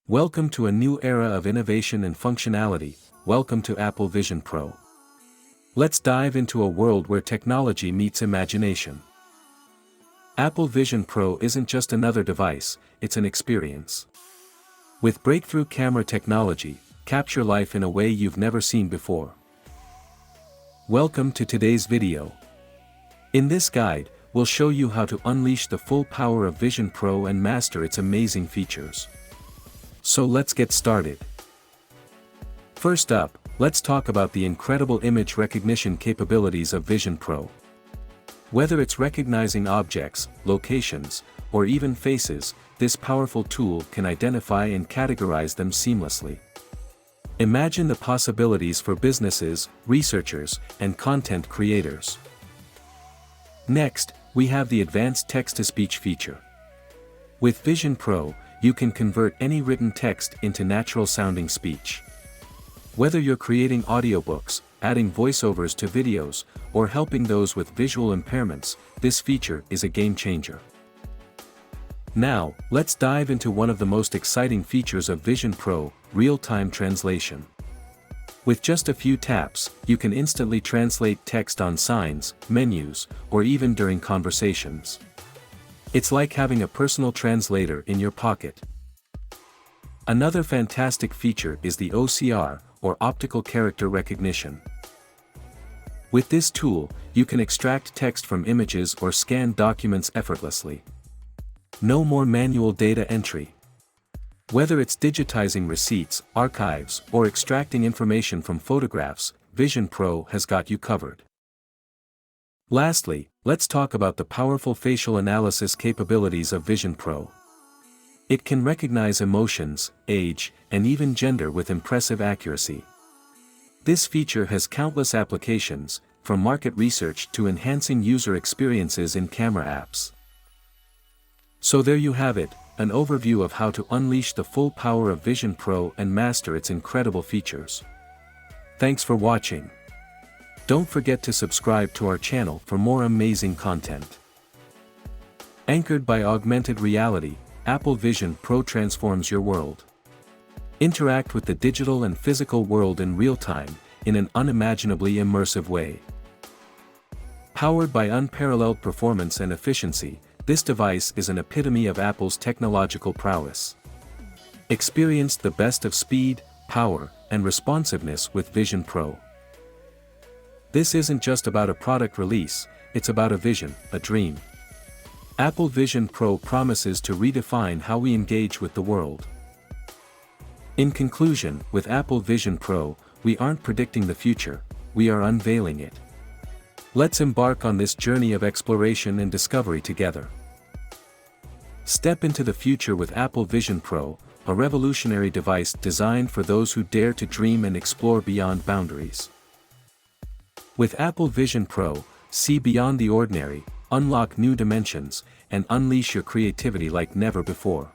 Welcome to a new era of innovation and functionality. Welcome to Apple Vision Pro. Let's dive into a world where technology meets imagination. Apple Vision Pro isn't just another device, it's an experience. With breakthrough camera technology, capture life in a way you've never seen before. Welcome to today's video. In this guide, we'll show you how to unleash the full power of Vision Pro and master its amazing features. So let's get started. First up, let's talk about the incredible image recognition capabilities of Vision Pro. Whether it's recognizing objects, locations, or even faces, this powerful tool can identify and categorize them seamlessly. Imagine the possibilities for businesses, researchers, and content creators. Next, we have the advanced text-to-speech feature. With Vision Pro, you can convert any written text into natural-sounding speech. Whether you're creating audiobooks, adding voiceovers to videos, or helping those with visual impairments, this feature is a game-changer. Now, let's dive into one of the most exciting features of Vision Pro, real-time translation. With just a few taps, you can instantly translate text on signs, menus, or even during conversations. It's like having a personal translator in your pocket. Another fantastic feature is the OCR, or optical character recognition. With this tool, you can extract text from images or scan documents effortlessly. No more manual data entry. Whether it's digitizing receipts, archives, or extracting information from photographs, Vision Pro has got you covered. Lastly, let's talk about the powerful facial analysis capabilities of Vision Pro. It can recognize emotions, age, and even gender with impressive accuracy. This feature has countless applications, from market research to enhancing user experiences in camera apps. So there you have it, an overview of how to unleash the full power of Vision Pro and master its incredible features. Thanks for watching. Don't forget to subscribe to our channel for more amazing content. Anchored by augmented reality, Apple Vision Pro transforms your world. Interact with the digital and physical world in real time, in an unimaginably immersive way. Powered by unparalleled performance and efficiency, this device is an epitome of Apple's technological prowess. Experience the best of speed, power, and responsiveness with Vision Pro. This isn't just about a product release, it's about a vision, a dream. Apple Vision Pro promises to redefine how we engage with the world. In conclusion, with Apple Vision Pro, we aren't predicting the future, we are unveiling it. Let's embark on this journey of exploration and discovery together. Step into the future with Apple Vision Pro, a revolutionary device designed for those who dare to dream and explore beyond boundaries. With Apple Vision Pro, see beyond the ordinary, unlock new dimensions, and unleash your creativity like never before.